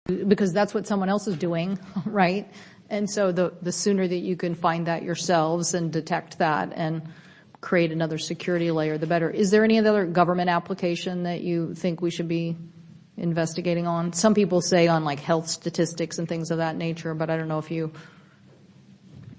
because that's what someone else is doing, right? And so the sooner that you can find that yourselves and detect that and create another security layer, the better. Is there any other government application that you think we should be investigating on? Some people say on like health statistics and things of that nature, but I don't know if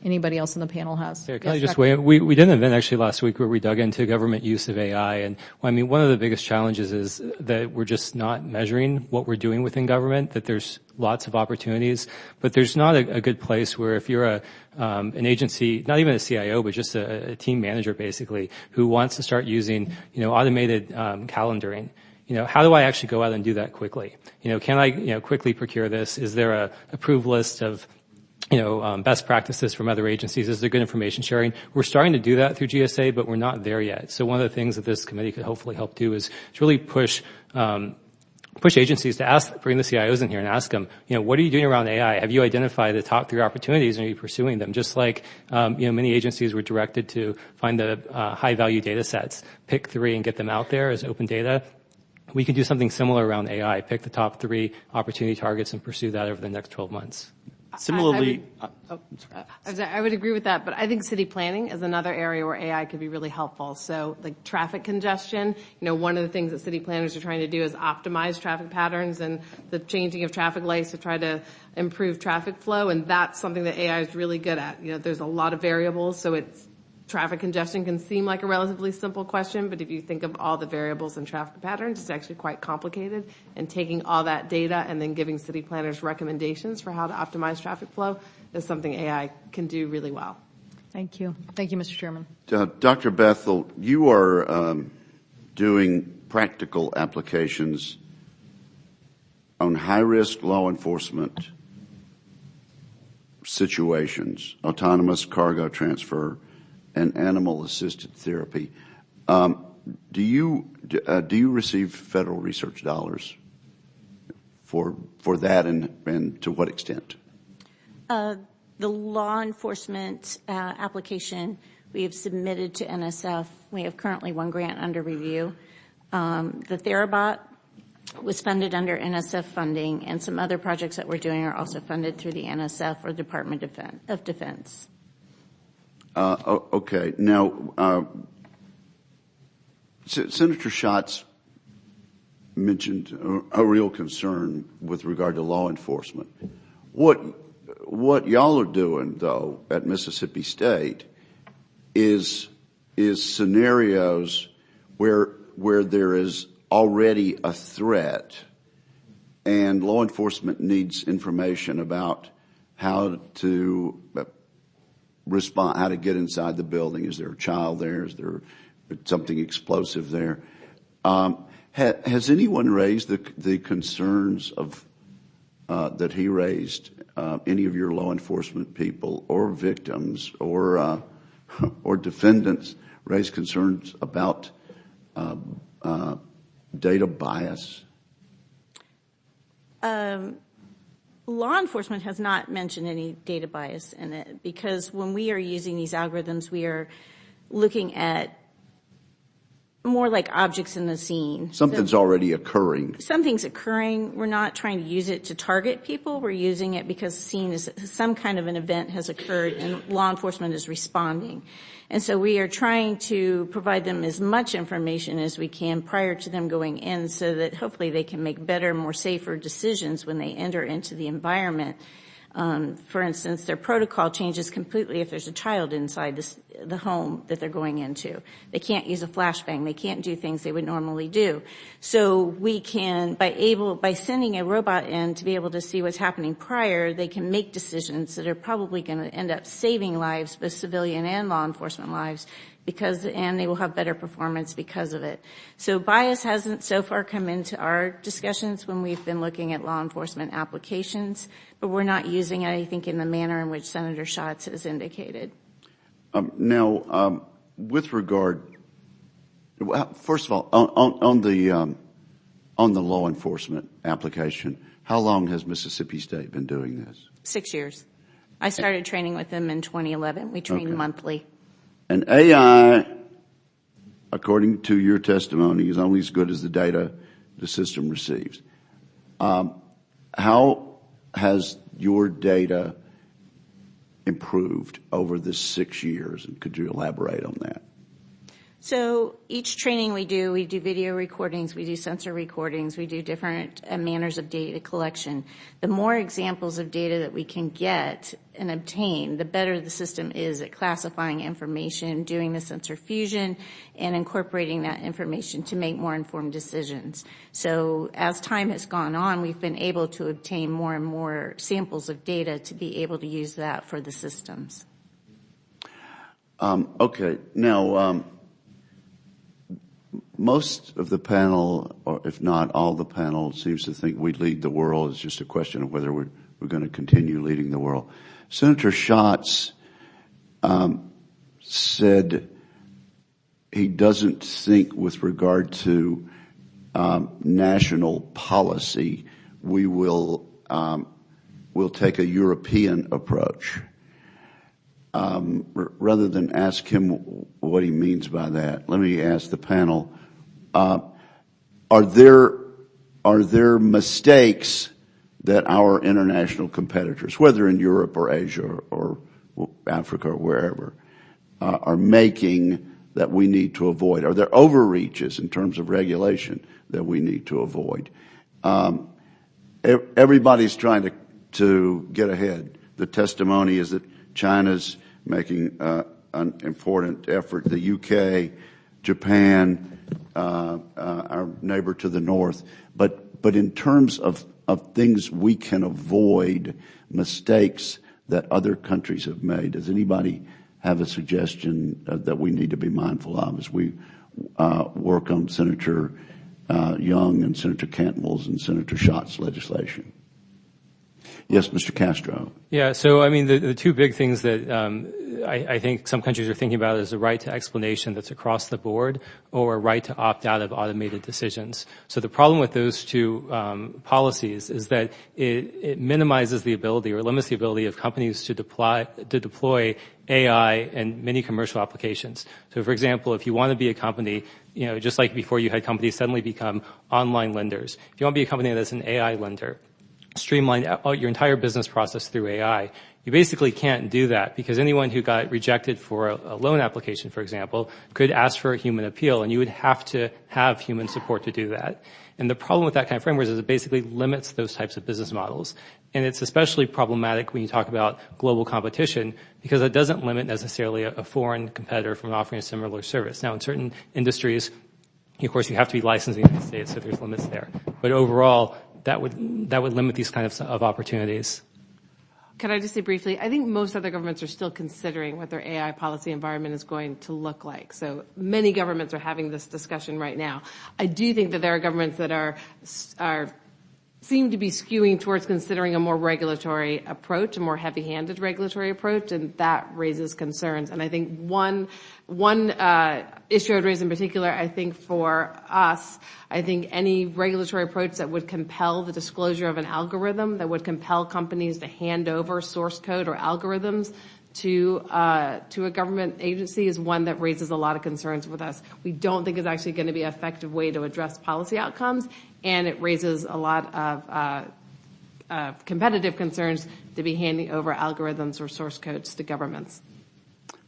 anybody else in the panel has. Yeah, can I just weigh in? We did an event actually last week where we dug into government use of AI. And I mean, one of the biggest challenges is that we're just not measuring what we're doing within government, that there's lots of opportunities, but there's not a good place where if you're an agency, not even a CIO, but just a team manager basically, who wants to start using, automated calendaring. How do I actually go out and do that quickly? Can I, quickly procure this? Is there a approved list of best practices from other agencies? Is there good information sharing? We're starting to do that through GSA, but we're not there yet. So one of the things that this committee could hopefully help do is to really push agencies to bring the CIOs in here and ask them, what are you doing around AI? Have you identified the top 3 opportunities and are you pursuing them? Just like, many agencies were directed to find the high value data sets, pick 3 and get them out there as open data. We can do something similar around AI, pick the top 3 opportunity targets and pursue that over the next 12 months. Similarly, I would agree with that, but I think city planning is another area where AI could be really helpful. So like traffic congestion, one of the things that city planners are trying to do is optimize traffic patterns and the changing of traffic lights to try to improve traffic flow. And that's something that AI is really good at. There's a lot of variables, so traffic congestion can seem like a relatively simple question, but if you think of all the variables in traffic patterns, it's actually quite complicated. And taking all that data and then giving city planners recommendations for how to optimize traffic flow is something AI can do really well. Thank you. Thank you, Mr. Chairman. Dr. Bethel, you are doing practical applications on high-risk law enforcement situations, autonomous cargo transfer, and animal-assisted therapy. Do you receive federal research dollars for that, and to what extent? The law enforcement application we have submitted to NSF. We have currently 1 grant under review. The Therabot was funded under NSF funding, and some other projects that we're doing are also funded through the NSF or Department of Defense. Okay. Now, Senator Schatz mentioned a real concern with regard to law enforcement. What y'all are doing, though, at Mississippi State is scenarios where there is already a threat and law enforcement needs information about how to respond, how to get inside the building. Is there a child there? Is there something explosive there? Has anyone raised the concerns of that he raised? Any of your law enforcement people or victims or defendants raised concerns about data bias? Law enforcement has not mentioned any data bias in it, because when we are using these algorithms, we are looking at more like objects in the scene. Something's already occurring. Something's occurring. We're not trying to use it to target people. We're using it because some kind of an event has occurred and law enforcement is responding. And so we are trying to provide them as much information as we can prior to them going in, so that hopefully they can make better, more safer decisions when they enter into the environment. For instance, their protocol changes completely if there's a child inside the home that they're going into. They can't use a flashbang. They can't do things they would normally do. So we can, by sending a robot in to be able to see what's happening prior, they can make decisions that are probably going to end up saving lives, both civilian and law enforcement lives, and they will have better performance because of it. So bias hasn't so far come into our discussions when we've been looking at law enforcement applications, but we're not using it, I think, in the manner in which Senator Schatz has indicated. Now, with regard, first of all, on the law enforcement application, how long has Mississippi State been doing this? 6 years. I started training with them in 2011. We train monthly. And AI, according to your testimony, is only as good as the data the system receives. How how has your data improved over this 6 years? And could you elaborate on that? So each training we do video recordings, we do sensor recordings, we do different manners of data collection. The more examples of data that we can get and obtain, the better the system is at classifying information, doing the sensor fusion, and incorporating that information to make more informed decisions. So as time has gone on, we've been able to obtain more and more samples of data to be able to use that for the systems. Okay. Now, most of the panel, or if not all the panel, seems to think we lead the world. It's just a question of whether we're going to continue leading the world. Senator Schatz said he doesn't think with regard to national policy we'll take a European approach. Rather than ask him what he means by that, let me ask the panel, are there mistakes that our international competitors, whether in Europe or Asia or Africa or wherever, are making that we need to avoid? Are there overreaches in terms of regulation that we need to avoid? Everybody's trying to get ahead. The testimony is that China's making an important effort. The UK, Japan, our neighbor to the north. But in terms of things we can avoid, mistakes that other countries have made, does anybody have a suggestion that we need to be mindful of as we work on Senator Young and Senator Cantwell's and Senator Schatz's legislation? Yes, Mr. Castro. Yeah, so I mean, the two big things that I think some countries are thinking about is the right to explanation that's across the board, or a right to opt out of automated decisions. So the problem with those two policies is that it minimizes the ability or limits the ability of companies to deploy AI in many commercial applications. So for example, if you want to be a company, just like before you had companies suddenly become online lenders. If you want to be a company that's an AI lender, streamline your entire business process through AI, you basically can't do that because anyone who got rejected for a loan application, for example, could ask for a human appeal, and you would have to have human support to do that. And the problem with that kind of framework is it basically limits those types of business models. And it's especially problematic when you talk about global competition because it doesn't limit necessarily a foreign competitor from offering a similar service. Now, in certain industries, of course, you have to be licensed in the United States, so there's limits there. But overall, that would limit these kinds of opportunities. Could I just say briefly, I think most other governments are still considering what their AI policy environment is going to look like. So many governments are having this discussion right now. I do think that there are governments that seem to be skewing towards considering a more regulatory approach, a more heavy-handed regulatory approach, and that raises concerns. And I think one issue I would raise in particular, I think for us, I think any regulatory approach that would compel the disclosure of an algorithm, that would compel companies to hand over source code or algorithms to a government agency is one that raises a lot of concerns with us. We don't think it's actually going to be an effective way to address policy outcomes, and it raises a lot of competitive concerns to be handing over algorithms or source codes to governments.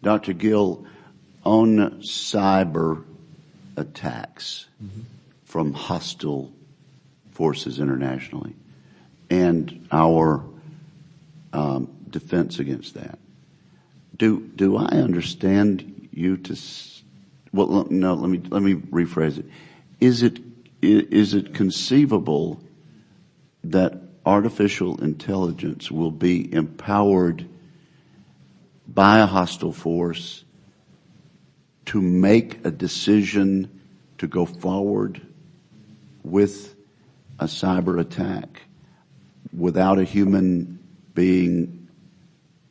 Dr. Gill, on cyber attacks from hostile forces internationally and our defense against that, do I understand you to? Well, no. Let me rephrase it. Is it conceivable that artificial intelligence will be empowered by a hostile force to make a decision to go forward with a cyber attack without a human being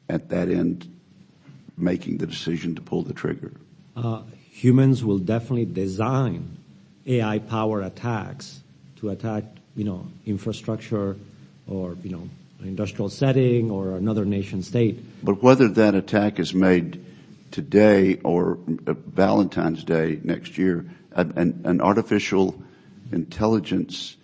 at that end making the decision to pull the trigger? Humans will definitely design AI-powered attacks to attack, infrastructure or, industrial setting or another nation state. But whether that attack is made today or Valentine's Day next year, an artificial intelligence